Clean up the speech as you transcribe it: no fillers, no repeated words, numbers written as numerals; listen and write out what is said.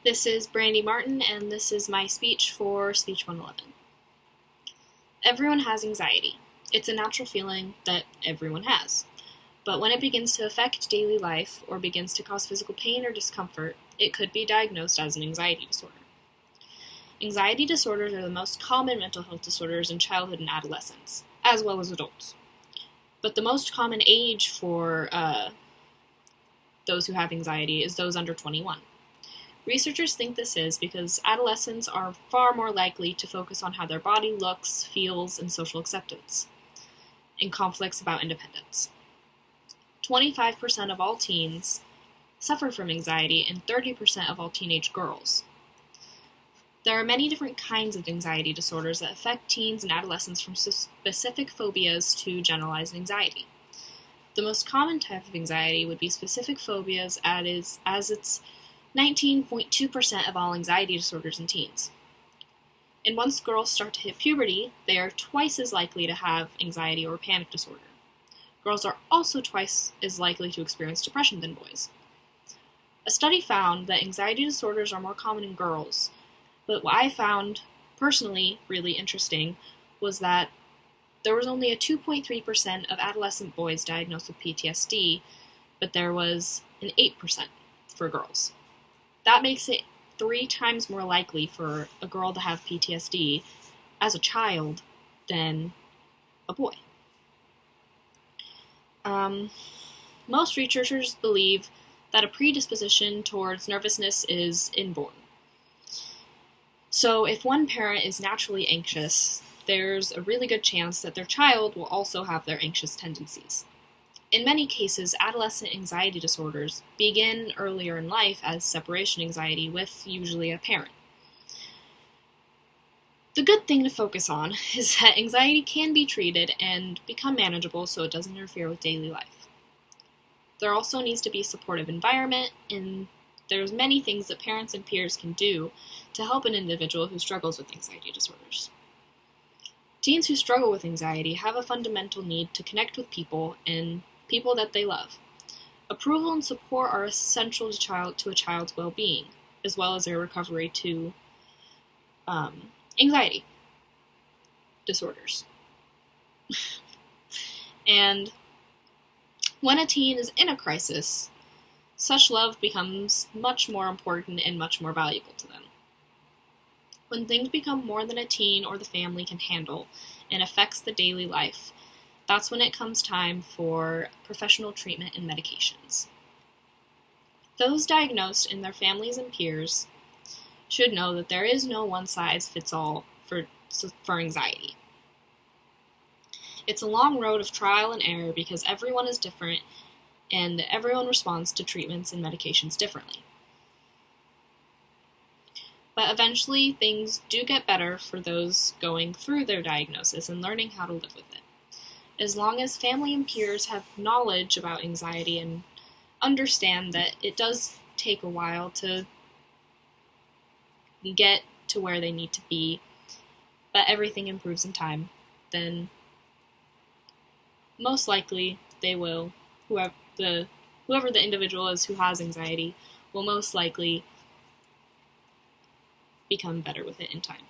This is Brandi Martin, and this is my speech for Speech 111. Everyone has anxiety. It's a natural feeling that everyone has. But when it begins to affect daily life or begins to cause physical pain or discomfort, it could be diagnosed as an anxiety disorder. Anxiety disorders are the most common mental health disorders in childhood and adolescence, as well as adults. But the most common age for those who have anxiety is those under 21. Researchers think this is because adolescents are far more likely to focus on how their body looks, feels, and social acceptance, and conflicts about independence. 25% of all teens suffer from anxiety, and 30% of all teenage girls. There are many different kinds of anxiety disorders that affect teens and adolescents, from specific phobias to generalized anxiety. The most common type of anxiety would be specific phobias, as it's 19.2% of all anxiety disorders in teens. And once girls start to hit puberty, they are twice as likely to have anxiety or panic disorder. Girls are also twice as likely to experience depression than boys. A study found that anxiety disorders are more common in girls, but what I found personally really interesting was that there was only a 2.3% of adolescent boys diagnosed with PTSD, but there was an 8% for girls. That makes it 3 times more likely for a girl to have PTSD as a child than a boy. Most researchers believe that a predisposition towards nervousness is inborn. So if one parent is naturally anxious, there's a really good chance that their child will also have their anxious tendencies. In many cases, adolescent anxiety disorders begin earlier in life as separation anxiety with usually a parent. The good thing to focus on is that anxiety can be treated and become manageable so it doesn't interfere with daily life. There also needs to be a supportive environment, and there's many things that parents and peers can do to help an individual who struggles with anxiety disorders. Teens who struggle with anxiety have a fundamental need to connect with people and people that they love. Approval and support are essential to a child's well-being, as well as their recovery to anxiety disorders. And when a teen is in a crisis, such love becomes much more important and much more valuable to them. When things become more than a teen or the family can handle and affects the daily life, that's when it comes time for professional treatment and medications. Those diagnosed and their families and peers should know that there is no one-size-fits-all for anxiety. It's a long road of trial and error because everyone is different and everyone responds to treatments and medications differently. But eventually, things do get better for those going through their diagnosis and learning how to live with it. As long as family and peers have knowledge about anxiety and understand that it does take a while to get to where they need to be, but everything improves in time, then most likely they will, whoever the individual is who has anxiety, will most likely become better with it in time.